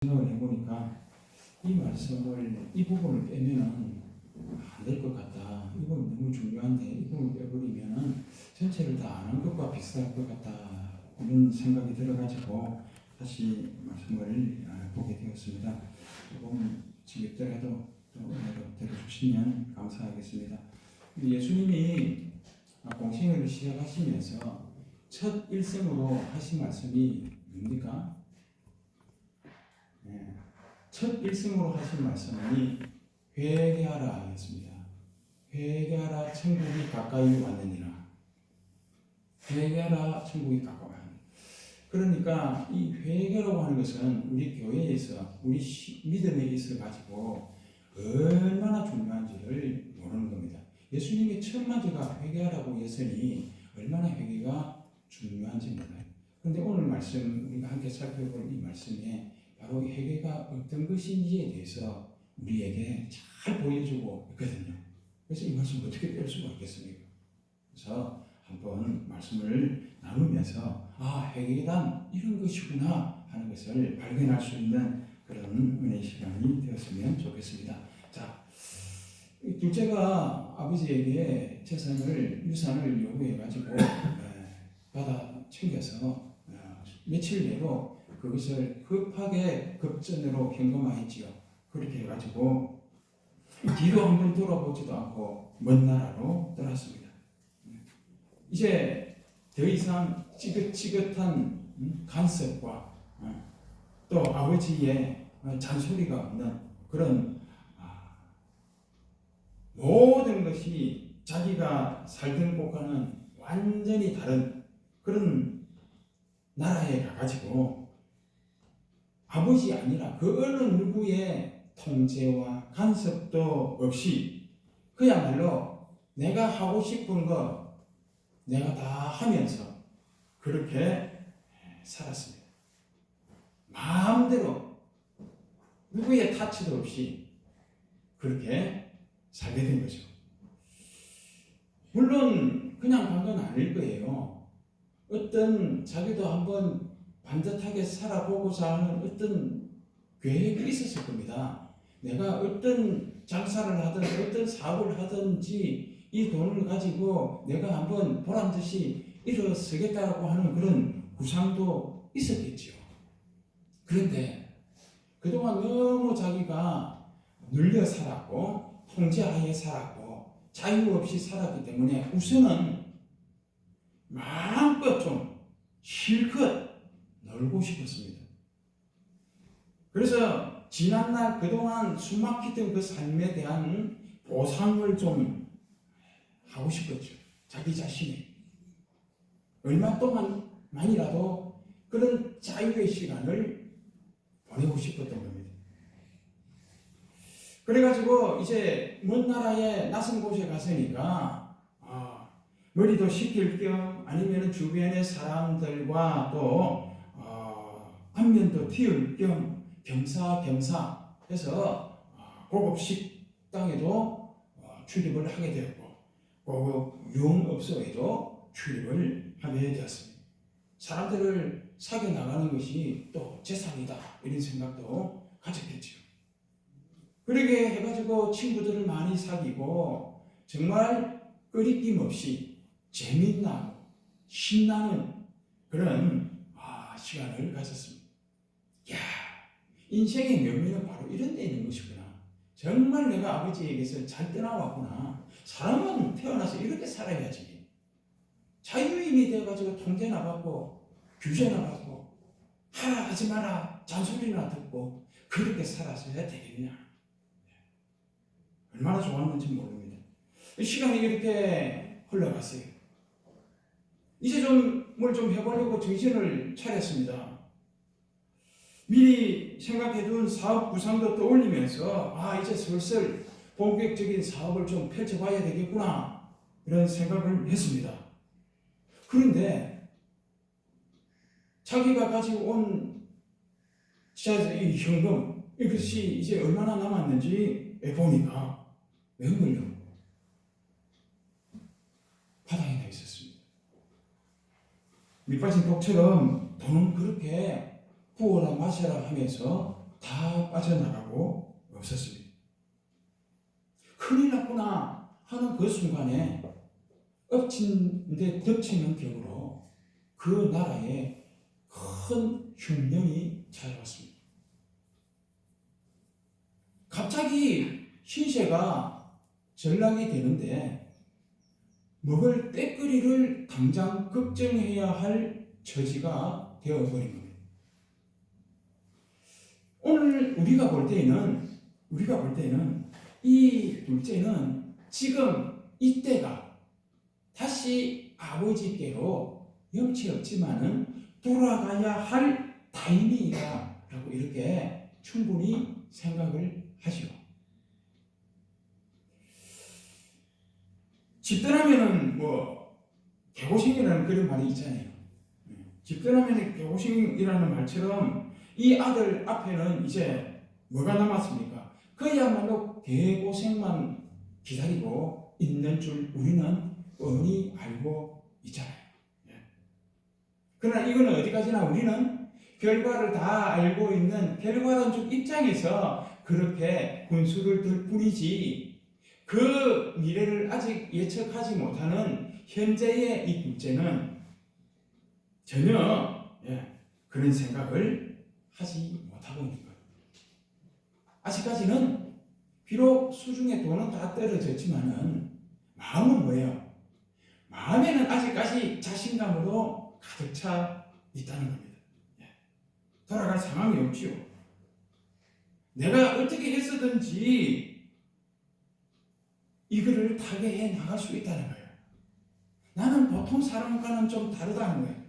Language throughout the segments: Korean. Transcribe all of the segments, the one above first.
생각을 해보니까 이 말씀을 이 부분을 빼면은 안 될 것 같다. 이 부분 너무 중요한데 이 부분을 빼버리면은 전체를 다 아는 것과 비슷할 것 같다. 이런 생각이 들어가지고 다시 말씀을 보게 되었습니다. 조금 지겹더라도 또 오늘도 들어주시면 감사하겠습니다. 예수님이 공생애를 시작하시면서 첫 일성으로 하신 말씀이 뭡니까? 첫 일성으로 하신 말씀이 회개하라 였습니다. 회개하라 천국이 가까이 왔느니라. 회개하라 천국이 가까이 왔느니라. 그러니까 이 회개라고 하는 것은 우리 교회에서 우리 믿음에 있어 가지고 얼마나 중요한지를 모르는 겁니다. 예수님이 첫 마디가 회개하라고 했으니 얼마나 회개가 중요한지 몰라요. 그런데 오늘 말씀 우리가 함께 살펴볼 이 말씀에 바로 회개가 어떤 것인지에 대해서 우리에게 잘 보여주고 있거든요. 그래서 이 말씀 어떻게 뺄 수가 있겠습니까? 그래서 한번 말씀을 나누면서 회개란 이런 것이구나 하는 것을 발견할 수 있는 그런 은혜의 시간이 되었으면 좋겠습니다. 자, 둘째가 아버지에게 유산을 요구해가지고 받아 챙겨서 며칠 내로 그것을 급하게 급전으로 현금화했지요. 그렇게 해가지고 뒤로 한번 돌아보지도 않고 먼 나라로 떠났습니다. 이제 더 이상 찌긋찌긋한 간섭과 또 아버지의 잔소리가 없는 그런 모든 것이 자기가 살던 곳과는 완전히 다른 그런 나라에 가가지고 아버지 아니라 그 어느 누구의 통제와 간섭도 없이 그야말로 내가 하고 싶은 거 내가 다 하면서 그렇게 살았습니다. 마음대로 누구의 타치도 없이 그렇게 살게 된 거죠. 물론 그냥 간 건 아닐 거예요. 어떤 자기도 한번 반듯하게 살아보고자 하는 어떤 계획이 있었을 겁니다. 내가 어떤 장사를 하든 어떤 사업을 하든지 이 돈을 가지고 내가 한번 보란듯이 일어서겠다고 하는 그런 구상도 있었겠죠. 그런데 그동안 너무 자기가 눌려 살았고 통제하에 살았고 자유 없이 살았기 때문에 우선은 마음껏 좀 실컷 놀고 싶었습니다. 그래서 지난날 그동안 숨막히던 그 삶에 대한 보상을 좀 하고 싶었죠. 자기 자신이 얼마 동안만이라도 그런 자유의 시간을 보내고 싶었던 겁니다. 그래가지고 이제 먼 나라에 낯선 곳에 갔으니까 머리도 식힐 겸 아니면 주변의 사람들과 또 안면도 틔울 겸 겸사겸사 해서 고급 식당에도 출입을 하게 되었고 고급 유흥업소에도 출입을 하게 되었습니다. 사람들을 사귀어 나가는 것이 또 재산이다 이런 생각도 가졌겠죠. 그렇게 해가지고 친구들을 많이 사귀고 정말 끊임낌 없이 재밌나고 신나는 그런 시간을 가졌습니다. 인생의 묘미는 바로 이런 데 있는 것이구나. 정말 내가 아버지에게서 잘 떠나왔구나. 사람은 태어나서 이렇게 살아야지. 자유인이 돼가지고 통제나 받고 규제나 받고 하라 하지 마라 잔소리나 듣고 그렇게 살았어야 되겠냐. 얼마나 좋았는지 모릅니다. 시간이 이렇게 흘러갔어요. 이제 뭘 좀 해보려고 정신을 차렸습니다. 미리 생각해둔 사업 구상도 떠올리면서 이제 슬슬 본격적인 사업을 좀 펼쳐봐야 되겠구나 이런 생각을 했습니다. 그런데 자기가 가지고 온 이 현금 이것이 이제 얼마나 남았는지 보니까 웬걸요? 바닥에 나 있었습니다. 밑빠진 독처럼 돈은 그렇게 부어라 마셔라 하면서 다 빠져나가고 없었습니다. 큰일 났구나 하는 그 순간에 엎친 데 덮치는 격으로 그 나라에 큰 흉년이 찾아왔습니다. 갑자기 신세가 전락이 되는데 먹을 때거리를 당장 걱정해야 할 처지가 되어버린 겁니다. 오늘 우리가 볼 때에는 이 둘째는 지금 이때가 다시 아버지께로 염치 없지만은 돌아가야 할 타이밍이다라고 이렇게 충분히 생각을 하시오. 집떠나면은 개고생이라는 그런 말이 있잖아요. 집떠나면은 개고생이라는 말처럼 이 아들 앞에는 이제 뭐가 남았습니까? 그야말로 개고생만 기다리고 있는 줄 우리는 뻔히 알고 있잖아요. 그러나 이거는 어디까지나 우리는 결과를 다 알고 있는 결과론적 입장에서 그렇게 군수를 들 뿐이지 그 미래를 아직 예측하지 못하는 현재의 이 둘째는 전혀 그런 생각을 하지 못하고 있는 거예요. 아직까지는 비록 수중에 돈은 다 떨어졌지만은 마음은 뭐예요? 마음에는 아직까지 자신감으로 가득 차 있다는 겁니다. 돌아갈 상황이 없지요. 내가 어떻게 해서든지 이거를 타개해 나갈 수 있다는 거예요. 나는 보통 사람과는 좀 다르다는 거예요.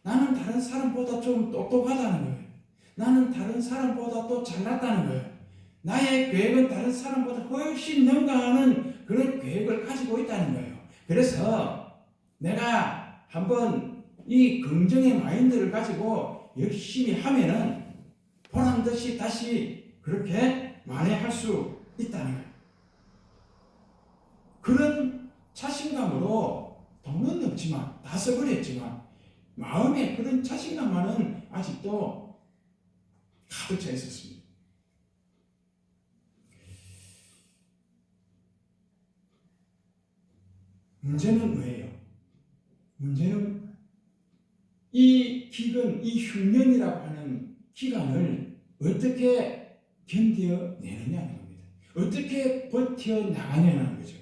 나는 다른 사람보다 좀 똑똑하다는 거예요. 나는 다른 사람보다 또 잘났다는 거예요. 나의 계획은 다른 사람보다 훨씬 능가하는 그런 계획을 가지고 있다는 거예요. 그래서 내가 한번 이 긍정의 마인드를 가지고 열심히 하면은 보란 듯이 다시 그렇게 만회할 수 있다는 거예요. 그런 자신감으로 돈은 없지만 다 써버렸지만 마음에 그런 자신감만은 아직도 가득 차 있었습니다. 문제는 뭐예요? 문제는 이 기근, 이 흉년이라고 하는 기간을 어떻게 견뎌내느냐는 겁니다. 어떻게 버텨나가냐는 거죠.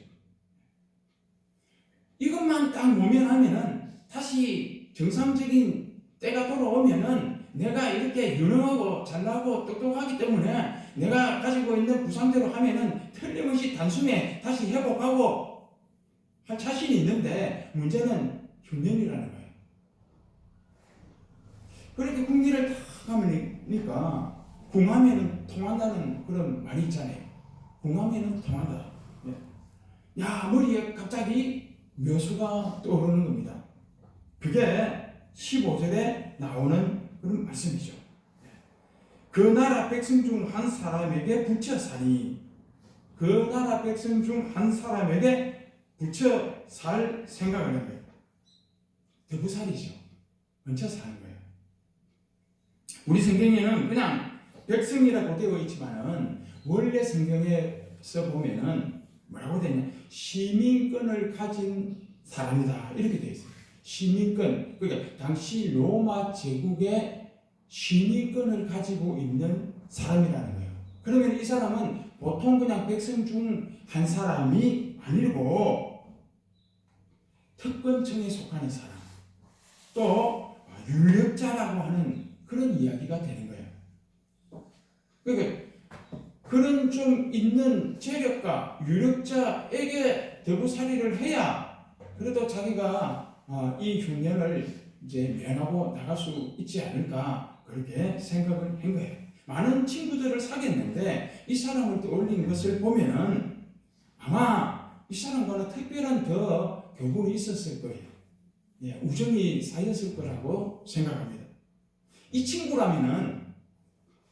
이것만 딱 모면하면은 다시 정상적인 때가 돌아오면은 내가 이렇게 유능하고 잘나고 똑똑하기 때문에 내가 가지고 있는 구상대로 하면은 틀림없이 단숨에 다시 회복하고 할 자신이 있는데 문제는 흉년이라는 거예요. 그렇게 궁리를 탁 하니까 궁하면은 통한다는 그런 말이 있잖아요. 궁하면은 통한다. 야, 머리에 갑자기 묘수가 떠오르는 겁니다. 그게 15절에 나오는 그런 말씀이죠. 그 나라 백성 중 한 사람에게 붙여 사니 그 나라 백성 중 한 사람에게 붙여 살 생각을 하는 거예요. 더부살이죠. 얹혀 사는 거예요. 우리 성경에는 그냥 백성이라고 되어 있지만은 원래 성경에서 보면은 뭐라고 되어 있냐? 시민권을 가진 사람이다 이렇게 되어 있어요. 시민권, 그러니까 당시 로마 제국의 시민권을 가지고 있는 사람이라는 거예요. 그러면 이 사람은 보통 그냥 백성 중 한 사람이 아니고 특권층에 속하는 사람, 또 유력자라고 하는 그런 이야기가 되는 거예요. 그러니까 그런 좀 있는 재력가 유력자에게 더부살이를 해야 그래도 자기가 이 흉년을 이제 면하고 나갈 수 있지 않을까 그렇게 생각을 한 거예요. 많은 친구들을 사귀었는데 이 사람을 떠올린 것을 보면은 아마 이 사람과는 특별한 더 교분이 있었을 거예요. 우정이 쌓였을 거라고 생각합니다. 이 친구라면은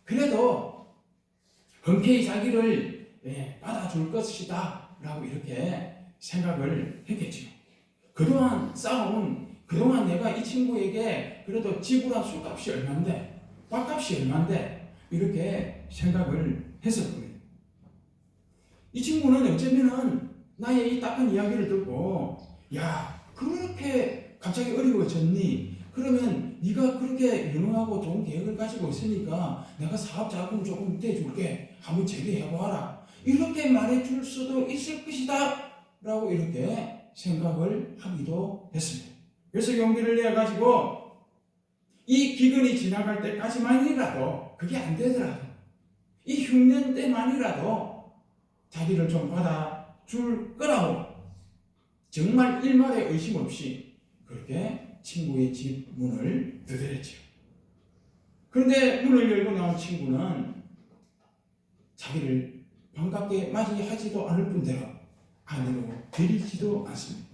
그래도 흔쾌히 자기를 받아줄 것이다 라고 이렇게 생각을 했겠죠. 그동안 쌓아온 그동안 내가 이 친구에게 그래도 지불한 술값이 얼만데 밥값이 얼만데 이렇게 생각을 했을 겁니다. 이 친구는 어쩌면은 나의 이 딱한 이야기를 듣고 야 그렇게 갑자기 어려워졌니? 그러면 네가 그렇게 유능하고 좋은 계획을 가지고 있으니까 내가 사업 자금 조금 떼줄게. 한번 제기해보아라. 이렇게 말해줄 수도 있을 것이다 라고 이렇게 생각을 하기도 했습니다. 그래서 용기를 내가지고 이 기근이 지나갈 때까지만이라도 그게 안 되더라도 이 흉년 때만이라도 자기를 좀 받아줄 거라고 정말 일말의 의심 없이 그렇게 친구의 집 문을 두드렸죠. 그런데 문을 열고 나온 친구는 자기를 반갑게 맞이하지도 않을 뿐더러 안으로 들이지도 않습니다.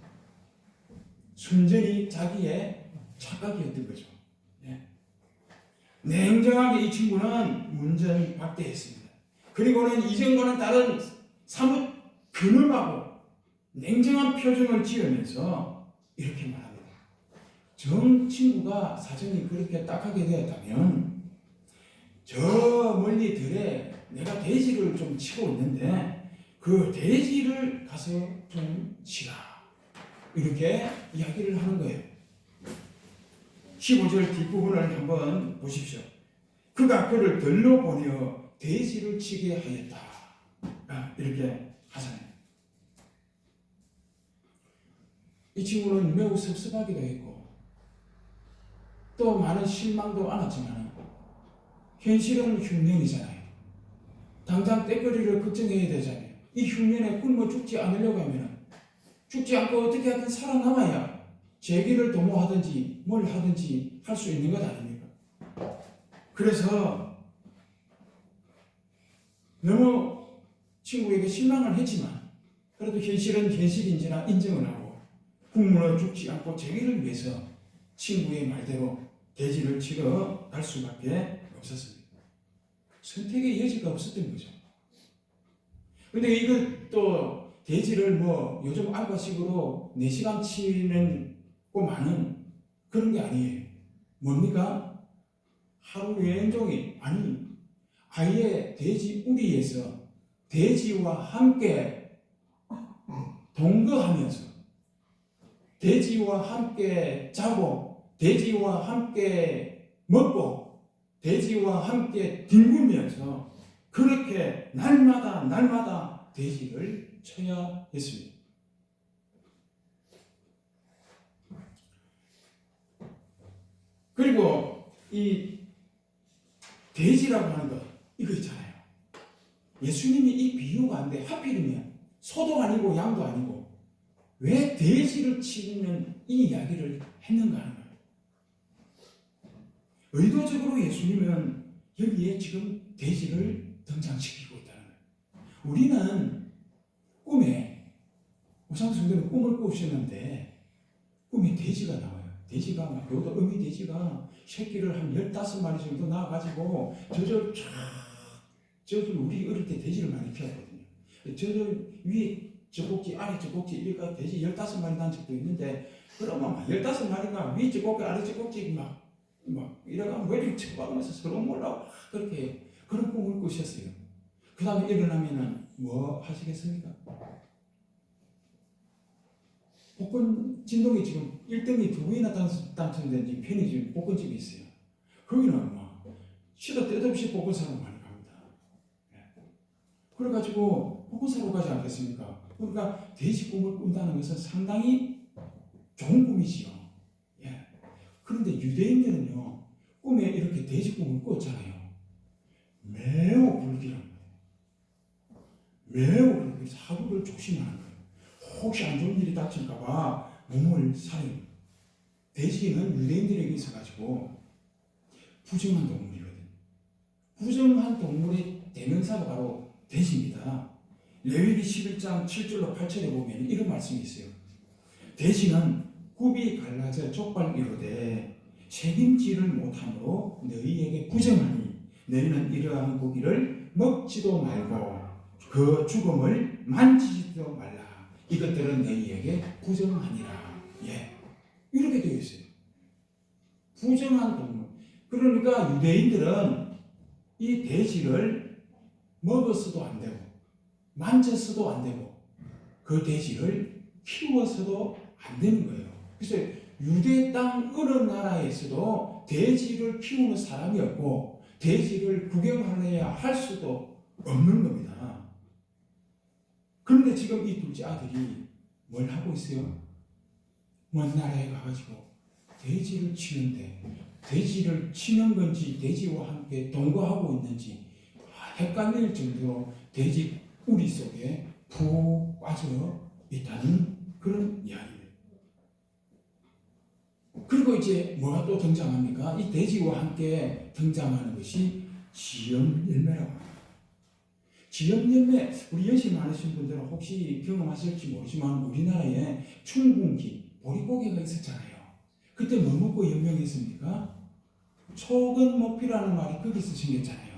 순전히 자기의 착각이었던 거죠. 예. 냉정하게 이 친구는 문전박대했습니다. 그리고는 이전과는 다른 사뭇 근엄하고 냉정한 표정을 지으면서 이렇게 말합니다. 정 친구가 사정이 그렇게 딱하게 되었다면 저 멀리 들에 내가 돼지를 좀 치고 있는데 그 돼지를 가서 좀 치라. 이렇게 이야기를 하는 거예요. 15절 뒷부분을 한번 보십시오. 그가 그를 들러 보내어 돼지를 치게 하였다. 이렇게 하잖아요. 이 친구는 매우 섭섭하기도 했고 또 많은 실망도 안았지만 현실은 흉년이잖아요. 당장 때거리를 걱정해야 되잖아요. 이 흉년에 굶어 죽지 않으려고 하면 죽지 않고 어떻게 하든 살아남아야 재기를 도모하든지 뭘 하든지 할 수 있는 것 아닙니까? 그래서 너무 친구에게 실망을 했지만 그래도 현실은 현실인지라 인정을 하고 굶어 죽지 않고 재기를 위해서 친구의 말대로 돼지를 치러 갈 수밖에 없었습니다. 선택의 여지가 없었던 거죠. 근데 이것도 돼지를 뭐 요즘 알바식으로 4시간 치는 꼬마는 그런 게 아니에요. 뭡니까? 하루 왼종일 아예 돼지 우리에서 돼지와 함께 동거하면서 돼지와 함께 자고 돼지와 함께 먹고 돼지와 함께 뒹굴면서 그렇게 날마다 돼지를 쳐야 했습니다. 그리고 이 돼지라고 하는 것 이거 있잖아요. 예수님이 이 비유가 안 돼. 하필이면 소도 아니고 양도 아니고 왜 돼지를 치는 이 이야기를 했는가 하는 거예요. 의도적으로 예수님은 여기에 지금 돼지를 등장시키고 있다는 거예요. 우리는 꿈에 우상숭배는 꿈을 꾸셨는데 꿈에 돼지가 나와요. 돼지가 막 요도 어미 돼지가 새끼를 한 15마리 정도 낳아가지고 저절 우리 어릴 때 돼지를 많이 키웠거든요. 저절 위에 젖꼭지 아래 젖꼭지 이렇게 돼지 15마리 난 적도 있는데 그러면 막 15마리가 위에 젖꼭지 아래 젖꼭지 막 이래가 왜 이렇게 쳐박으면서 서로 몰라 그렇게 그런 꿈을 꾸셨어요. 그 다음에 일어나면은 뭐 하시겠습니까? 복권 진동이 지금 1등이 2번이나 당첨된 편의점 복권집이 있어요. 거기는 막 시도 때도 없이 복권 사러 많이 갑니다. 그래가지고 복권 사러 가지 않겠습니까? 그러니까 돼지 꿈을 꾼다는 것은 상당히 좋은 꿈이지요. 예. 그런데 유대인들은요 꿈에 이렇게 돼지 꿈을 꿨잖아요. 매우 불길한 거예요. 매우 그렇게 사고를 조심하는 거예요. 혹시 안 좋은 일이 닥칠까봐 몸을 사려요. 돼지는 유대인들에게 있어가지고 부정한 동물이거든요. 부정한 동물의 대명사가 바로 돼지입니다. 레위기 11장 7절로 8절에 보면 이런 말씀이 있어요. 돼지는 굽이 갈라져 족발 이루되 책임지를 못함으로 너희에게 부정하니 너희는 이러한 고기를 먹지도 말고 그 죽음을 만지지도 말라. 이것들은 너희에게 부정하니라. 예, 이렇게 되어 있어요. 부정한 동물. 그러니까 유대인들은 이 돼지를 먹어서도 안 되고 만져서도 안 되고 그 돼지를 키워서도 안 되는 거예요. 그래서 유대 땅 어느 나라에서도 돼지를 키우는 사람이 없고 돼지를 구경하려야 할 수도 없는 겁니다. 그런데 지금 이 둘째 아들이 뭘 하고 있어요? 먼 나라에 가가지고 돼지를 치는데 돼지를 치는 건지 돼지와 함께 동거하고 있는지 헷갈릴 정도로 돼지 우리 속에 푹 빠져 있다는 그런 이야기예요. 그리고 이제 뭐가 또 등장합니까? 이 돼지와 함께 등장하는 것이 지염열매라고 합니다. 지염열매, 우리 연세 많으신 분들은 혹시 경험하실지 모르지만 우리나라에 춘궁기, 보릿고개가 있었잖아요. 그때 뭐 먹고 연명했습니까? 초근목피라는 말이 거기서 생겼잖아요.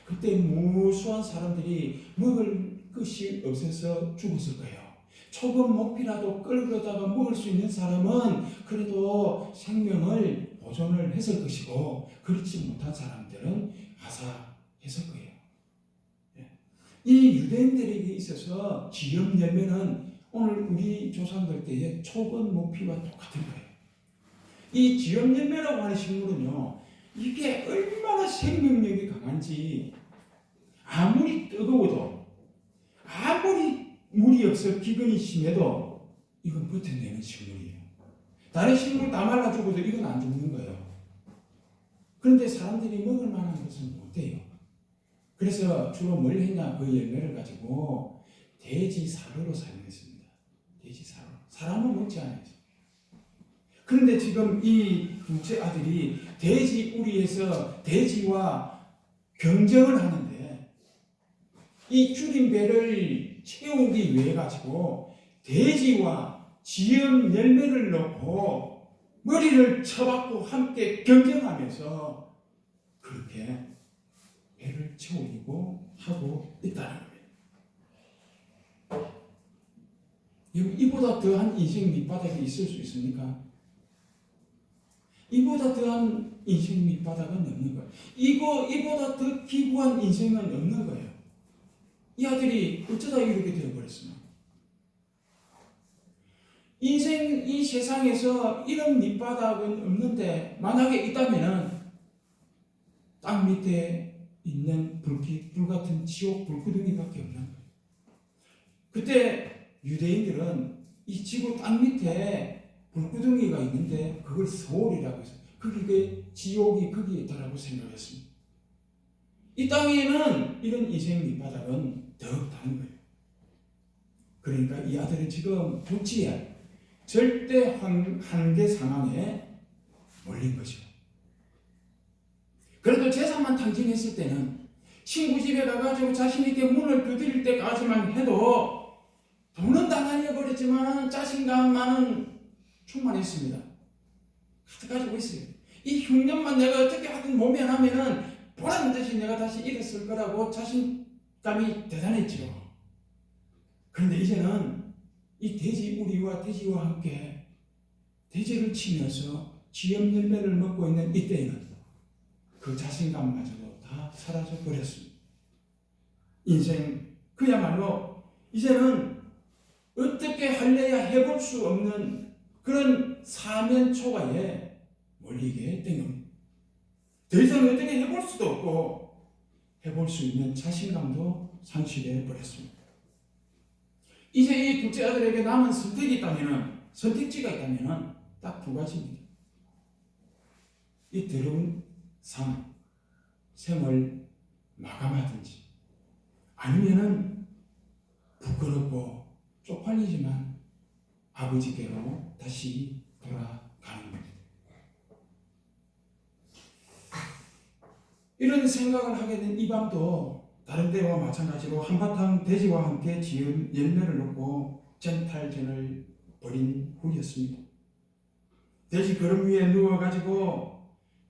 그때 무수한 사람들이 먹을 것이 없어서 죽었을 거예요. 초근목피라도 끌고다가 먹을 수 있는 사람은 그래도 생명을 보존을 했을 것이고 그렇지 못한 사람들은 하사했을 거예요. 이 유대인들에게 있어서 지염열매는 오늘 우리 조상들 때의 초근목피와 똑같은 거예요. 이 지염열매라고 하는 식물은요, 이게 얼마나 생명력이 강한지 아무리 뜨거워도 아무리 물이 없어 기근이 심해도 이건 버텨내는 식물이에요. 다른 식물 다 말라 죽어도 이건 안 죽는 거예요. 그런데 사람들이 먹을 만한 것은 못 돼요. 그래서 주로 뭘 했냐, 그 열매를 가지고 돼지 사료로 사용했습니다. 돼지 사료. 사람은 먹지 않아요. 그런데 지금 이 둘째 아들이 돼지 우리에서 돼지와 경쟁을 하는데 이 줄인 배를 채우기 위해 가지고 돼지와 지염 열매를 넣고 머리를 쳐박고 함께 경쟁하면서 그렇게 배를 채우고 하고 있다는 거예요. 이보다 더한 인생 밑바닥이 있을 수 있습니까? 이보다 더한 인생 밑바닥은 없는 거예요. 이보다 더 기구한 인생은 없는 거예요. 이 아들이 어쩌다 이렇게 되어버렸습니까? 인생, 이 세상에서 이런 밑바닥은 없는데 만약에 있다면은 땅 밑에 있는 불같은 지옥 불구덩이밖에 없는 거예요. 그때 유대인들은 이 지구 땅 밑에 불구덩이가 있는데 그걸 서울이라고 해서 그게 지옥이 거기에 있다라고 생각했습니다. 이 땅에는 이런 인생 밑바닥은 더 없다는 거예요. 그러니까 이 아들은 지금 불지에 절대 한계 상황에 몰린 것이고 그래도 재산만 탕진했을 때는 친구 집에 가가지고 자신에게 문을 두드릴 때까지만 해도 돈은 다 날려버렸지만 자신감만은 충만했습니다. 가지고 있어요. 이 흉년만 내가 어떻게 하든 모면하면은 보란 듯이 내가 다시 일었을 거라고 자신감이 대단했죠. 그런데 이제는 이 돼지 우리와 돼지와 함께 돼지를 치면서 지염 열매를 먹고 있는 이때에는 그 자신감마저도 다 사라져 버렸습니다. 인생 그야말로 이제는 어떻게 할래야 해볼 수 없는 그런 사면초가에 몰리게 된 겁니다. 더 이상 어떻게 해볼 수도 없고 해볼 수 있는 자신감도 상실해 버렸습니다. 이제 이 둘째 아들에게 남은 선택지가 있다면 딱 두 가지입니다. 이 더러운 생을 마감하든지 아니면은 부끄럽고 쪽팔리지만 아버지께로 다시 돌아가는 겁니다. 이런 생각을 하게 된 이 밤도 다른 때와 마찬가지로 한바탕 돼지와 함께 지은 열매를 놓고 전탈전을 벌인 후였습니다. 돼지 걸음 위에 누워가지고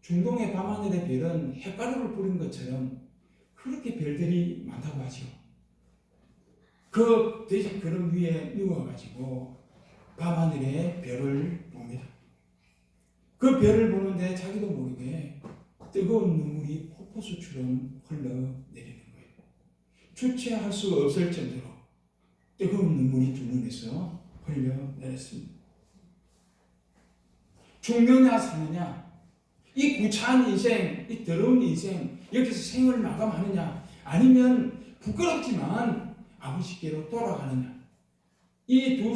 중동의 밤하늘의 별은 햇가루를 뿌린 것처럼 그렇게 별들이 많다고 하죠. 그 돼지 걸음 위에 누워가지고 밤하늘의 별을 봅니다. 그 별을 보는데 자기도 모르게 뜨거운 눈물이 폭 호수처럼 흘러내리는 거예요. 주체할 수 없을 정도로 뜨거운 눈물이 두 눈에서 흘러내렸습니다. 죽느냐 사느냐, 이 구차한 인생, 이 더러운 인생, 여기서 생을 마감하느냐, 아니면 부끄럽지만 아버지께로 돌아가느냐, 이 두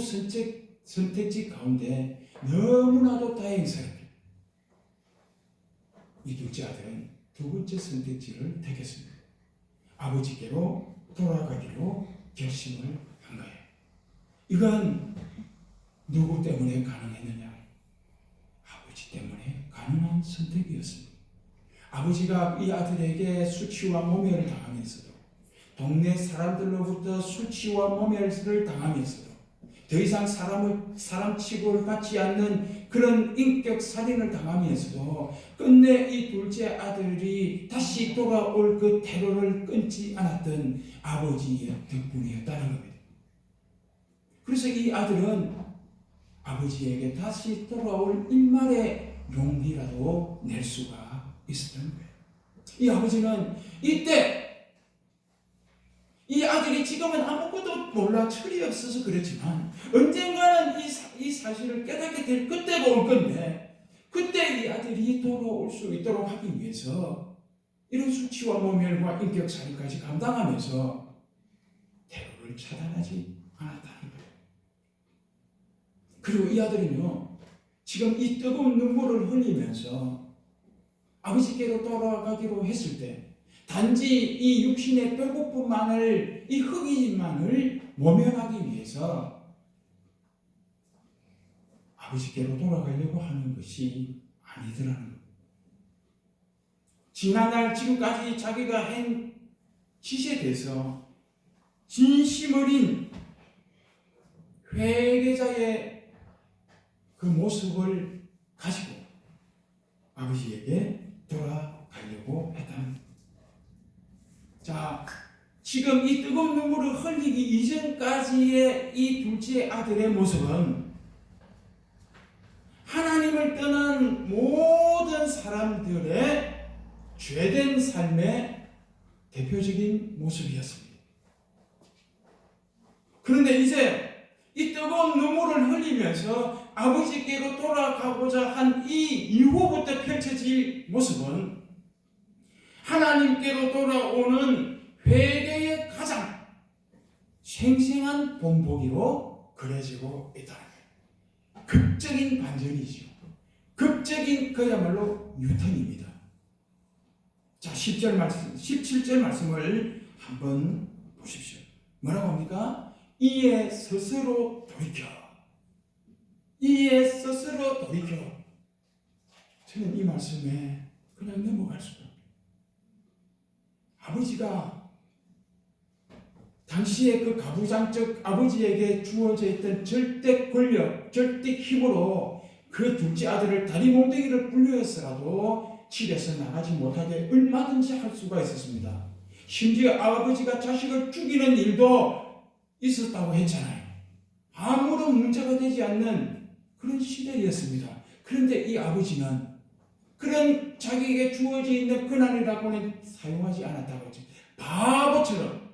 선택지 가운데 너무나도 다행스럽게 이 둘째 아들은 두 번째 선택지를 택했습니다. 아버지께로 돌아가기로 결심을 한 거예요. 이건 누구 때문에 가능했느냐? 아버지 때문에 가능한 선택이었습니다. 아버지가 이 아들에게 수치와 모멸을 당하면서도, 동네 사람들로부터 수치와 모멸을 당하면서도, 더 이상 사람 취급을 받지 않는 그런 인격 살인을 당하면서도 끝내 이 둘째 아들이 다시 돌아올 그 테러를 끊지 않았던 아버지의 덕분이었다는 겁니다. 그래서 이 아들은 아버지에게 다시 돌아올 일말의 용기라도 낼 수가 있었던 거예요. 이 아버지는 이때 이 아들이 지금은 아무것도 몰라 철이 없어서 그렇지만 언젠가는 이 사실을 깨닫게 될 그때가 올 건데, 그때 이 아들이 돌아올 수 있도록 하기 위해서 이런 수치와 모멸과 인격살인까지 감당하면서 테러를 차단하지 않았다는 거예요. 그리고 이 아들은요, 지금 이 뜨거운 눈물을 흘리면서 아버지께로 돌아가기로 했을 때 단지 이 육신의 배고픔만을, 이 흑이만을 모면하기 위해서 아버지께로 돌아가려고 하는 것이 아니더라는 겁니다. 지난날 지금까지 자기가 한 짓에 대해서 진심 어린 회개자의 그 모습을 가지고 아버지에게 돌아가려고 했다는 겁니다. 자, 지금 이 뜨거운 눈물을 흘리기 이전까지의 이 둘째 아들의 모습은 하나님을 떠난 모든 사람들의 죄된 삶의 대표적인 모습이었습니다. 그런데 이제 이 뜨거운 눈물을 흘리면서 아버지께로 돌아가고자 한 이 이후부터 펼쳐질 모습은 하나님께로 돌아오는 회개의 가장 생생한 본보기로 그려지고 있다는 거예요. 극적인 반전이죠. 극적인 그야말로 유턴입니다. 자, 17절 말씀을 한번 보십시오. 뭐라고 합니까? 이에 스스로 돌이켜. 이에 스스로 돌이켜. 저는 이 말씀에 그냥 넘어갈 수가 없어요. 아버지가 당시에 그 가부장적 아버지에게 주어져 있던 절대 권력, 절대 힘으로 그 둘째 아들을 다리 몽둥이를 굴려서라도 집에서 나가지 못하게 얼마든지 할 수가 있었습니다. 심지어 아버지가 자식을 죽이는 일도 있었다고 했잖아요. 아무런 문제가 되지 않는 그런 시대였습니다. 그런데 이 아버지는 그런 자기에게 주어져 있는 권한이라고는 사용하지 않았다고 했죠. 바보처럼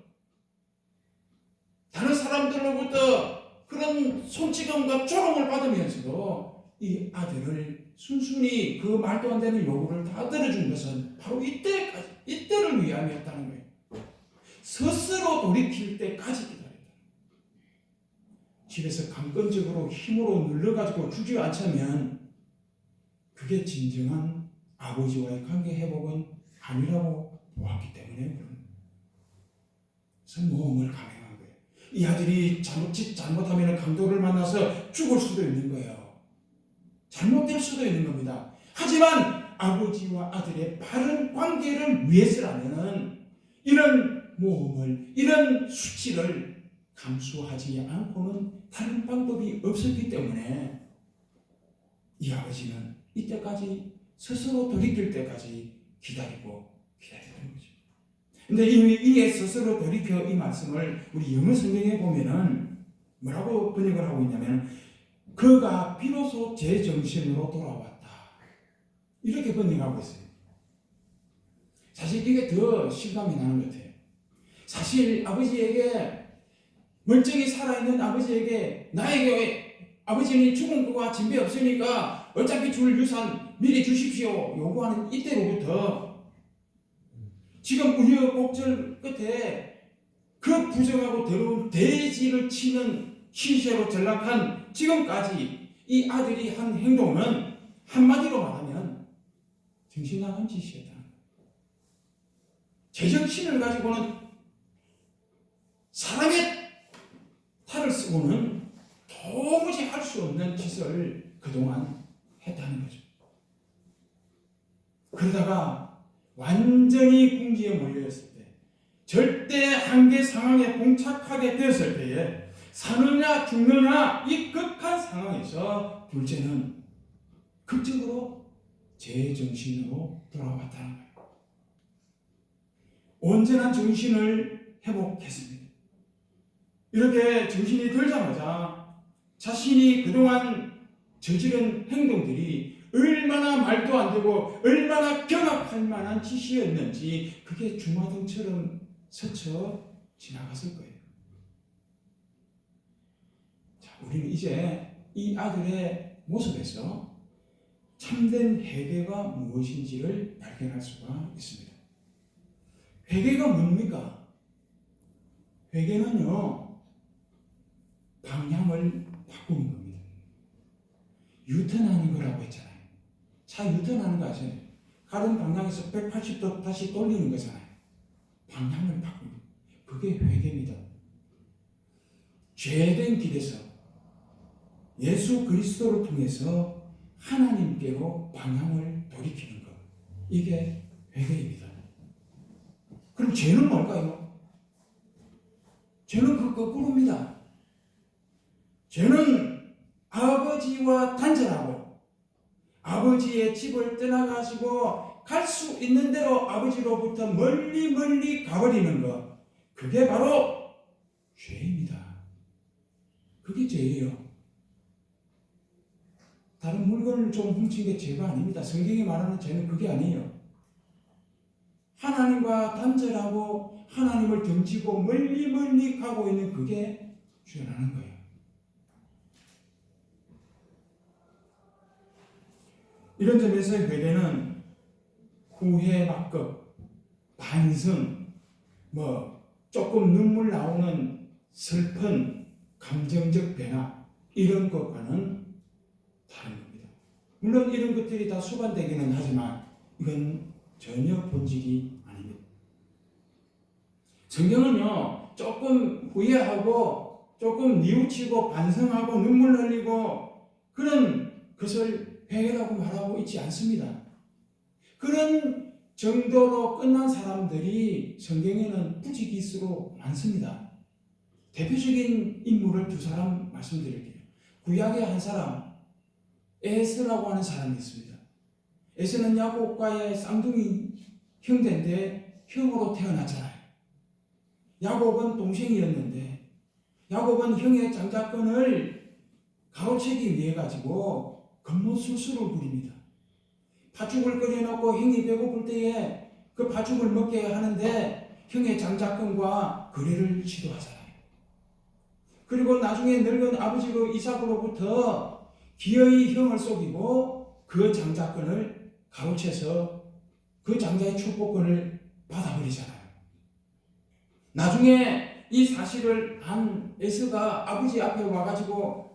다른 사람들로부터 그런 손찌검과 조롱을 받으면서도 이 아들을 순순히 그 말도 안 되는 요구를 다 들어준 것은 바로 이때를 위함이었다는 거예요. 스스로 돌이킬 때까지 기다렸다. 집에서 강권적으로 힘으로 눌러가지고 주지 않자면 그게 진정한 아버지와의 관계 회복은 아니라고 보았기 때문에 그래서 모험을 감행한 거예요. 이 아들이 잘못하면 강도를 만나서 죽을 수도 있는 거예요. 잘못될 수도 있는 겁니다. 하지만 아버지와 아들의 바른 관계를 위해서라면 이런 모험을, 이런 수치를 감수하지 않고는 다른 방법이 없었기 때문에 이 아버지는 이때까지 스스로 돌이킬 때까지 기다렸던 거죠. 근데 이에 스스로 돌이켜 이 말씀을 우리 영어 성경에 보면은 뭐라고 번역을 하고 있냐면 그가 비로소 제정신으로 돌아왔다. 이렇게 번역하고 있어요. 사실 이게 더 실감이 나는 것 같아요. 사실 아버지에게 멀쩡히 살아있는 아버지에게 나에게 아버지는 죽은 거와 진배 없으니까 어차피 줄 유산 미리 주십시오 요구하는 이때로부터 지금 우여곡절 끝에 그 부정하고 더러운 돼지를 치는 시세로 전락한 지금까지 이 아들이 한 행동은 한마디로 말하면 정신 나간 짓이었다. 제정신을 가지고는 사람의 탈을 쓰고는 도무지 할 수 없는 짓을 그동안 했다는 거죠. 그러다가 완전히 궁지에 몰려있을 때, 절대 한계 상황에 봉착하게 되었을 때에 사느냐 죽느냐 이 극한 상황에서 둘째는 극적으로 제정신으로 돌아왔다는 거예요. 온전한 정신을 회복했습니다. 이렇게 정신이 들자마자 자신이 그동안 저지른 행동들이 얼마나 말도 안 되고 얼마나 경악할 만한 짓이었는지 그게 주마등처럼 스쳐 지나갔을 거예요. 자, 우리는 이제 이 아들의 모습에서 참된 회개가 무엇인지를 발견할 수가 있습니다. 회개가 뭡니까? 회개는요, 방향을 바꾸는 겁니다. 유턴하는 거라고 했잖아요. 차 유턴하는 거 아시죠? 다른 방향에서 180도 다시 돌리는 거잖아요. 방향을 바꾸는 거. 그게 회개입니다. 죄된 길에서 예수 그리스도를 통해서 하나님께로 방향을 돌이키는 것. 이게 회개입니다. 그럼 죄는 뭘까요? 죄는 그 거꾸로입니다. 죄는 아버지와 단절하고 아버지의 집을 떠나가지고 갈 수 있는 대로 아버지로부터 멀리 가버리는 것. 그게 바로 죄입니다. 그게 죄예요. 다른 물건을 좀 훔친 게 죄가 아닙니다. 성경이 말하는 죄는 그게 아니에요. 하나님과 단절하고 하나님을 등지고 멀리 가고 있는 그게 죄라는 거예요. 이런 점에서 회개는 후회 막급, 반성, 조금 눈물 나오는 슬픈 감정적 변화 이런 것과는 다른 겁니다. 물론 이런 것들이 다 수반되기는 하지만 이건 전혀 본질이 아닙니다. 성경은요, 조금 후회하고 조금 뉘우치고 반성하고 눈물 흘리고 그런 것을 회개라고 말하고 있지 않습니다. 그런 정도로 끝난 사람들이 성경에는 부지기수로 많습니다. 대표적인 인물을 두 사람 말씀드릴게요. 구약의 한 사람, 에서라고 하는 사람이 있습니다. 에서는 야곱과의 쌍둥이 형제인데 형으로 태어났잖아요. 야곱은 동생이었는데 야곱은 형의 장자권을 가로채기 위해 가지고 겉모술수를 부립니다. 팥죽을 끓여놓고 형이 배고플 때에 그 팥죽을 먹게 하는데 형의 장자권과 거래를 시도하잖아요. 그리고 나중에 늙은 아버지로 이삭으로부터 기어이 형을 속이고 그 장자권을 가로채서 그 장자의 축복권을 받아버리잖아요. 나중에 이 사실을 안 에서가 아버지 앞에 와가지고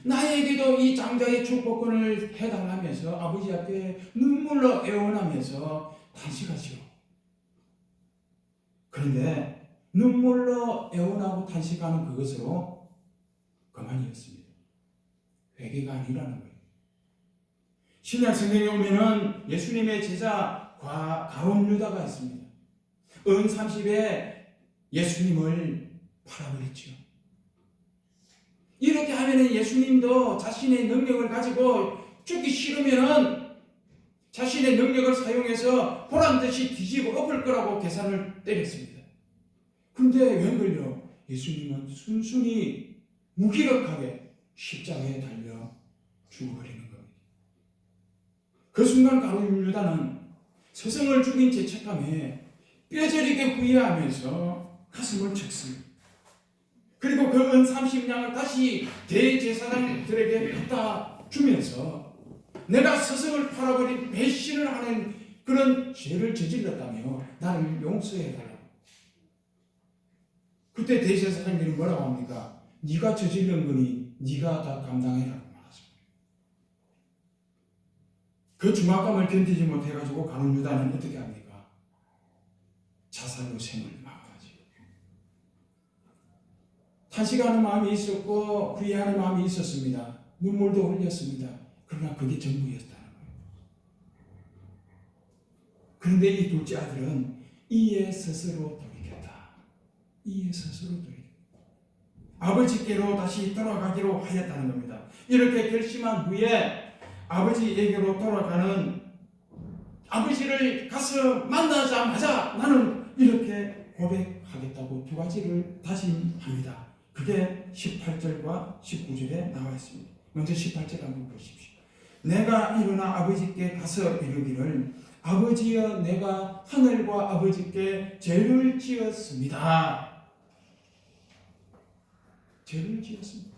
나에게도 이 장자의 축복권을 해달라면서 아버지 앞에 눈물로 애원하면서 탄식하죠. 그런데 눈물로 애원하고 탄식하는 그것으로 그만이었습니다. 회개가 아니라는 거예요. 신약 성경에 오면은 예수님의 제자 가룟 유다가 있습니다. 은 30에 예수님을 팔아버렸죠. 이렇게 하면은 예수님도 자신의 능력을 가지고 죽기 싫으면은 자신의 능력을 사용해서 보란듯이 뒤집어 엎을 거라고 계산을 때렸습니다. 근데 웬걸요? 예수님은 순순히 무기력하게 십자가에 달려 죽어버리는 겁니다. 그 순간 가룟 유다는 스승을 죽인 죄책감에 뼈저리게 후회하면서 가슴을 쳤습니다. 그리고 그 은 30냥을 다시 대제사장들에게 갖다 주면서 내가 스승을 팔아버린 배신을 하는 그런 죄를 저질렀다며 나를 용서해달라고. 그때 대제사장들이 뭐라고 합니까? 네가 저질른 거니 네가 다 감당해라고 말했습니다. 그 중압감을 견디지 못해가지고 가룟 유다는 어떻게 합니까? 자살로 생을 마감하지. 탄식하는 마음이 있었고 후회하는 마음이 있었습니다. 눈물도 흘렸습니다. 그러나 그게 전부였다는 거예요. 그런데 이 둘째 아들은 이에 스스로 돌이켰다. 이에 스스로 돌이켰다. 아버지께로 다시 돌아가기로 하였다는 겁니다. 이렇게 결심한 후에 아버지에게로 돌아가는 아버지를 가서 만나자마자 나는 이렇게 고백하겠다고 두 가지를 다짐합니다. 그게 18절과 19절에 나와 있습니다. 먼저 18절 한번 보십시오. 내가 일어나 아버지께 가서 이르기를 아버지여 내가 하늘과 아버지께 죄를 지었습니다. 죄를 지었습니다.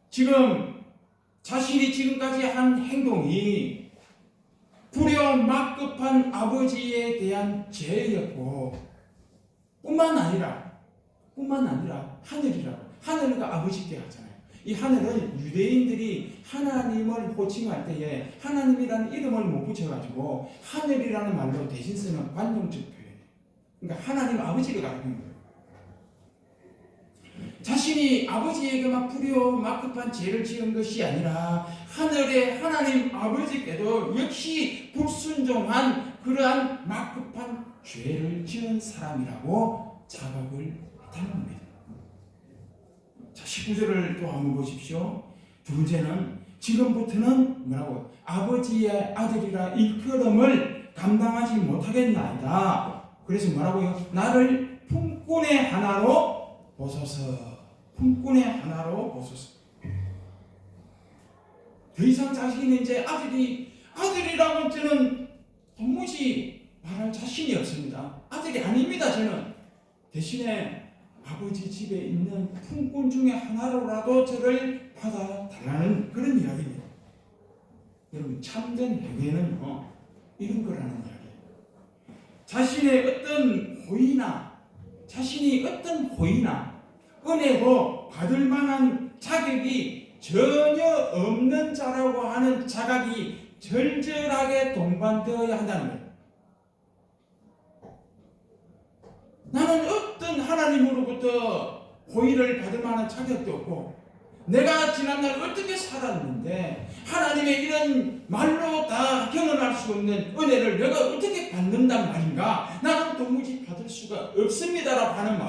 지금 자신이 지금까지 한 행동이 불효 막급한 아버지에 대한 죄였고 뿐만 아니라 하늘이라고. 하늘과 아버지께 하잖아요. 이 하늘은 유대인들이 하나님을 호칭할 때에 하나님이라는 이름을 못 붙여가지고 하늘이라는 말로 대신 쓰는 관용적 표현이에요. 그러니까 하나님 아버지를 가리키는 거예요. 자신이 아버지에게만 불효 막급한 죄를 지은 것이 아니라 하늘의 하나님 아버지께도 역시 불순종한 그러한 막급한 죄를 지은 사람이라고 자각을 했다는 겁니다. 자, 19절을 또 한번 보십시오. 두 번째는 지금부터는 뭐라고? 아버지의 아들이라 일컬음을 감당하지 못하겠나이다. 그래서 뭐라고요? 나를 품꾼의 하나로 보소서. 품꾼의 하나로 보소서. 더 이상 자신이 이제 아들이라고 저는 도무지 말할 자신이 없습니다. 아들이 아닙니다. 저는 대신에 아버지 집에 있는 품꾼 중에 하나로라도 저를 받아달라는 그런 이야기입니다. 여러분 참된 회개는 이런 거라는 이야기예요. 자신이 어떤 호의나 은혜로 받을 만한 자격이 전혀 없는 자라고 하는 자각이 절절하게 동반되어야 한다는 거예요. 나는 어떤 하나님으로부터 호의를 받을 만한 자격도 없고 내가 지난날 어떻게 살았는데 하나님의 이런 말로 다 경험할 수 없는 은혜를 내가 어떻게 받는단 말인가? 나는 도무지 받을 수가 없습니다라고 하는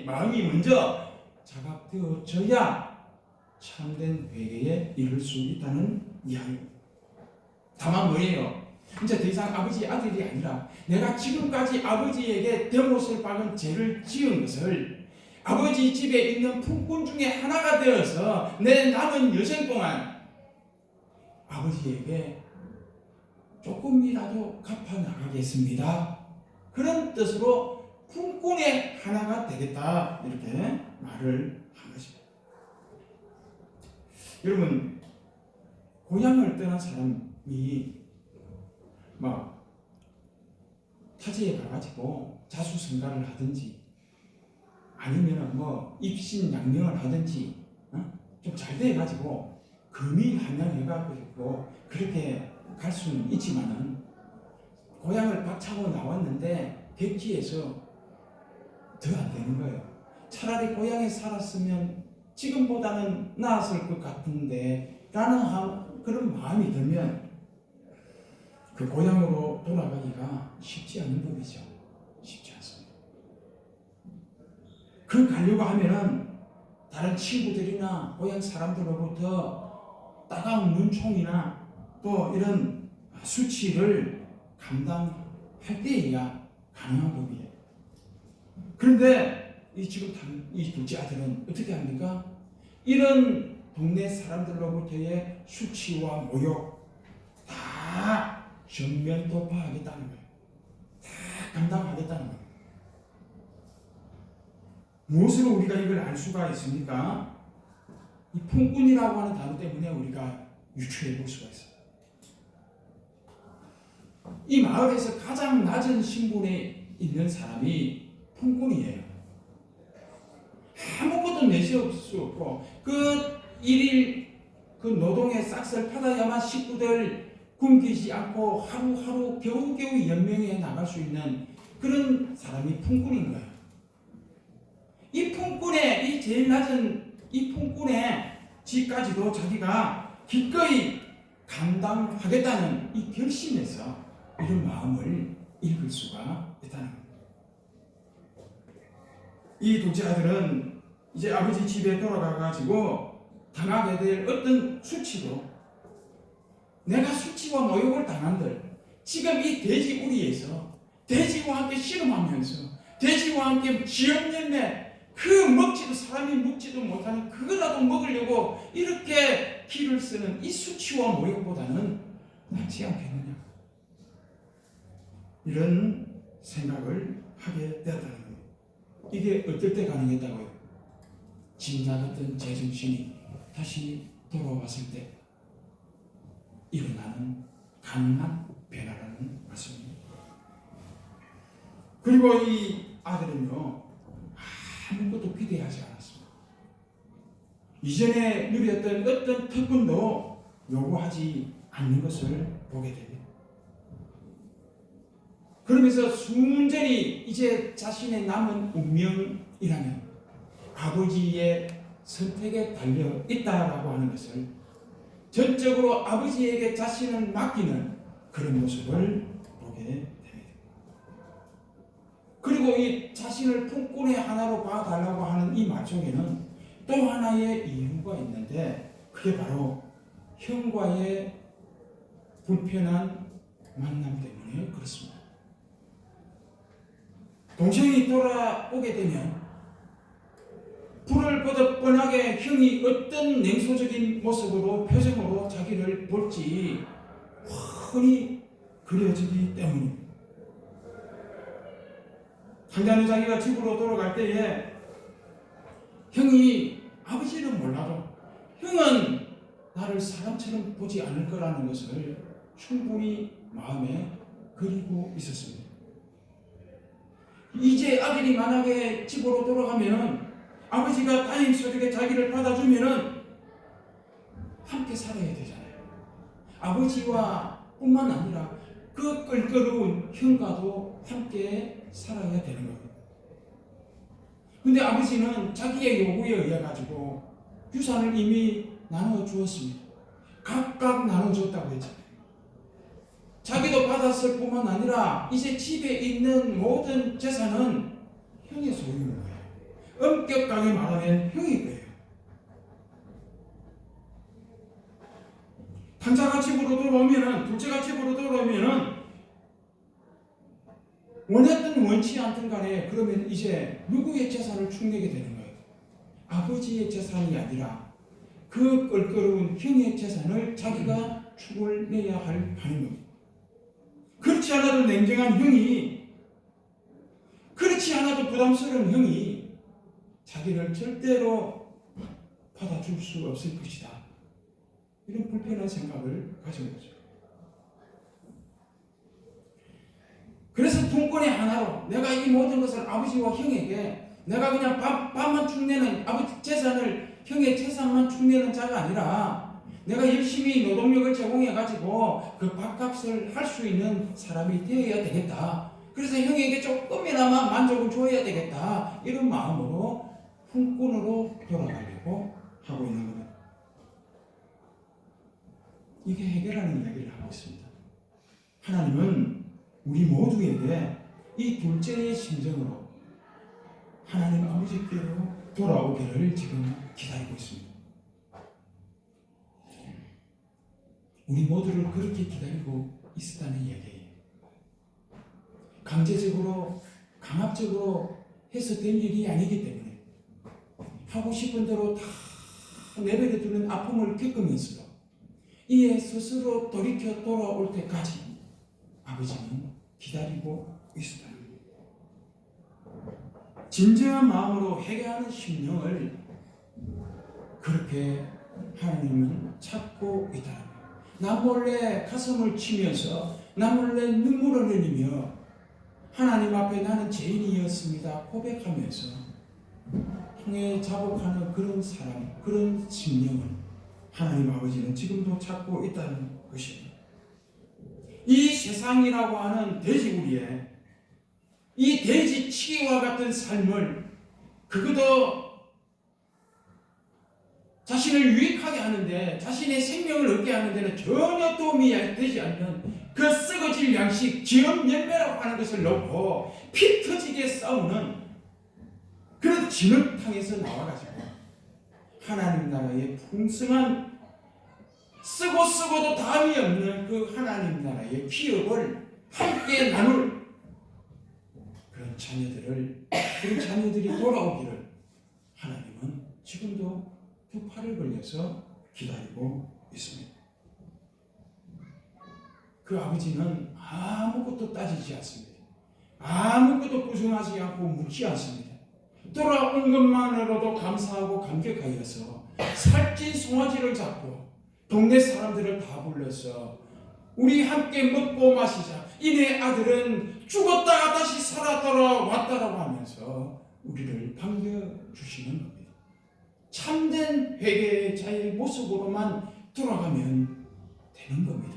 마음이 먼저 자각되어져야 참된 회개에 이를 수 있다는 이야기입니다. 다만 뭐예요? 이제 더 이상 아버지 아들이 아니라 내가 지금까지 아버지에게 대못을 박은 죄를 지은 것을 아버지 집에 있는 품꾼 중에 하나가 되어서 내 남은 여생 동안 아버지에게 조금이라도 갚아 나가겠습니다. 그런 뜻으로 품꾼의 하나가 되겠다 이렇게 말을 한 것입니다. 여러분 고향을 떠난 사람이 막 타지에 가가지고 자수성가를 하든지 아니면 뭐 입신양명을 하든지 좀 잘 돼가지고 금이한양해가지고 그렇게 갈 수는 있지만은 고향을 박차고 나왔는데 객지에서 더 안 되는 거예요. 차라리 고향에 살았으면 지금보다는 나았을 것 같은데 라는 그런 마음이 들면 그 고향으로 돌아가기가 쉽지 않은 법이죠. 쉽지 않습니다. 그 가려고 하면은 다른 친구들이나 고향 사람들로부터 따가운 눈총이나 또 이런 수치를 감당할 때에야 가능한 법이에요. 그런데 이 둘째 아들은 어떻게 합니까? 이런 동네 사람들로부터의 수치와 모욕 다 정면 돌파하겠다는 거예요. 감당하겠다는 거예요. 무엇으로 우리가 이걸 알 수가 있습니까? 이 품꾼이라고 하는 단어 때문에 우리가 유추해 볼 수가 있어요. 이 마을에서 가장 낮은 신분에 있는 사람이 품꾼이에요. 아무것도 내세울 수 없고 그 일일 그 노동의 싹을 받아야만 식구들 굶기지 않고 하루하루 겨우겨우 연명해 나갈 수 있는 그런 사람이 품꾼인 거예요. 이 품꾼의 이 제일 낮은 이 품꾼의 지까지도 자기가 기꺼이 감당하겠다는 이 결심에서 이런 마음을 읽을 수가 있다는 겁니다. 이 둘째 아들은 이제 아버지 집에 돌아가가지고 당하게 될 어떤 수치로 내가 수치와 모욕을 당한들 지금 이 돼지 우리에서 돼지와 함께 씨름하면서 돼지와 함께 지역열매 그 먹지도 사람이 먹지도 못하는 그거라도 먹으려고 이렇게 기를 쓰는 이 수치와 모욕보다는 낫지 않겠느냐 이런 생각을 하게 되었다는 겁니다. 이게 어떨 때 가능했다고요? 짐나갔던 제정신이 다시 돌아왔을 때 일어나는 가능한 변화라는 말씀입니다. 그리고 이 아들은요 아무것도 기대하지 않았습니다. 이전에 누렸던 어떤 특권도 요구하지 않는 것을 보게 됩니다. 그러면서 순전히 이제 자신의 남은 운명이라면 아버지의 선택에 달려 있다라고 하는 것을 전적으로 아버지에게 자신을 맡기는 그런 모습을 보게 됩니다. 그리고 이 자신을 품꾼의 하나로 봐달라고 하는 이 말 속에는 또 하나의 이유가 있는데 그게 바로 형과의 불편한 만남 때문에 그렇습니다. 동생이 돌아오게 되면 불을 보듯 뻔하게 형이 어떤 냉소적인 모습으로 표정으로 자기를 볼지 훤히 그려지기 때문입니다. 당장에 자기가 집으로 돌아갈 때에 형이 아버지는 몰라도 형은 나를 사람처럼 보지 않을 거라는 것을 충분히 마음에 그리고 있었습니다. 이제 아들이 만약에 집으로 돌아가면 아버지가 다행스럽게 자기를 받아주면 함께 살아야 되잖아요. 아버지와 뿐만 아니라 그 껄끄러운 형과도 함께 살아야 되는 겁니다. 근데 아버지는 자기의 요구에 의해 가지고 유산을 이미 나눠 주었습니다. 각각 나눠 줬다고 했잖아요. 자기도 받았을 뿐만 아니라 이제 집에 있는 모든 재산은 형의 소유인 거예요. 엄격하게 말하면 형의 거예요. 단자가 집으로 돌아오면은 둘째가 집으로 돌아오면은 원했든 원치 않든 간에 그러면 이제 누구의 재산을 축내게 되는 거예요? 아버지의 재산이 아니라 그 껄끄러운 형의 재산을 자기가 축을 내야 할 판인 겁니다. 그렇지 않아도 냉정한 형이, 그렇지 않아도 부담스러운 형이 자기를 절대로 받아줄 수 없을 것이다. 이런 불편한 생각을 가진 거죠. 그래서 품꾼의 하나로 내가 이 모든 것을 아버지와 형에게 내가 그냥 밥만 축내는 아버지 재산을 형의 재산만 축내는 자가 아니라 내가 열심히 노동력을 제공해가지고 그 밥값을 할 수 있는 사람이 되어야 되겠다. 그래서 형에게 조금이나마 만족을 줘야 되겠다. 이런 마음으로 품꾼으로 돌아가려고 하고 있는 겁니다. 이게 해결하는 이야기를 하고 있습니다. 하나님은 우리 모두에게 이 둘째의 심정으로 하나님 아버지께로 돌아오기를 지금 기다리고 있습니다. 우리 모두를 그렇게 기다리고 있었다는 이야기예요. 강제적으로 강압적으로 해서 될 일이 아니기 때문에 하고 싶은 대로 다 내버려 두는 아픔을 겪으면서도 이에 스스로 돌이켜 돌아올 때까지 아버지는 기다리고 있었다. 진정한 마음으로 회개하는 심령을 그렇게 하나님은 찾고 있다는 거예요. 나 몰래 가슴을 치면서 나 몰래 눈물을 흘리며 하나님 앞에 나는 죄인이었습니다 고백하면서 통해 자복하는 그런 사람, 그런 심령을 하나님 아버지는 지금도 찾고 있다는 것입니다. 이 세상이라고 하는 돼지우리에 이 돼지치기와 같은 삶을 그것도 자신을 유익하게 하는데 자신의 생명을 얻게 하는 데는 전혀 도움이 되지 않는 그 썩어질 양식 지연 열매라고 하는 것을 놓고 피 터지게 싸우는 그런 진흙탕에서 나와가지고 하나님 나라의 풍성한 쓰고도 담이 없는 그 하나님 나라의 기업을 함께 나눌 그런 자녀들이 돌아오기를 하나님은 지금도 두 팔을 벌려서 기다리고 있습니다. 그 아버지는 아무것도 따지지 않습니다. 아무것도 부정하지 않고 묻지 않습니다. 돌아온 것만으로도 감사하고 감격하여서 살찐 송아지를 잡고 동네 사람들을 다 불러서 우리 함께 먹고 마시자. 이내 아들은 죽었다가 다시 살아 돌아왔다라고 하면서 우리를 반겨주시는 겁니다. 참된 회개자의 모습으로만 돌아가면 되는 겁니다.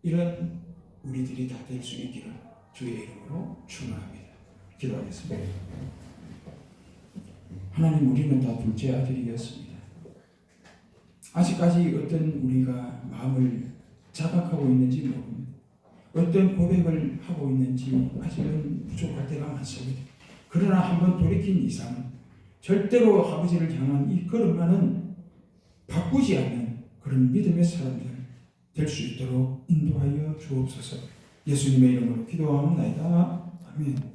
이런 우리들이 다 될 수 있기를 주의 이름으로 축원합니다. 기도하겠습니다. 하나님, 우리는 다 둘째 아들이었습니다. 아직까지 어떤 우리가 마음을 자각하고 있는지 모릅니다. 어떤 고백을 하고 있는지 아직은 부족할 때가 많습니다. 그러나 한번 돌이킨 이상 절대로 아버지를 향한 이 걸음만은 바꾸지 않는 그런 믿음의 사람들 될 수 있도록 인도하여 주옵소서. 예수님의 이름으로 기도하옵나이다. 아멘.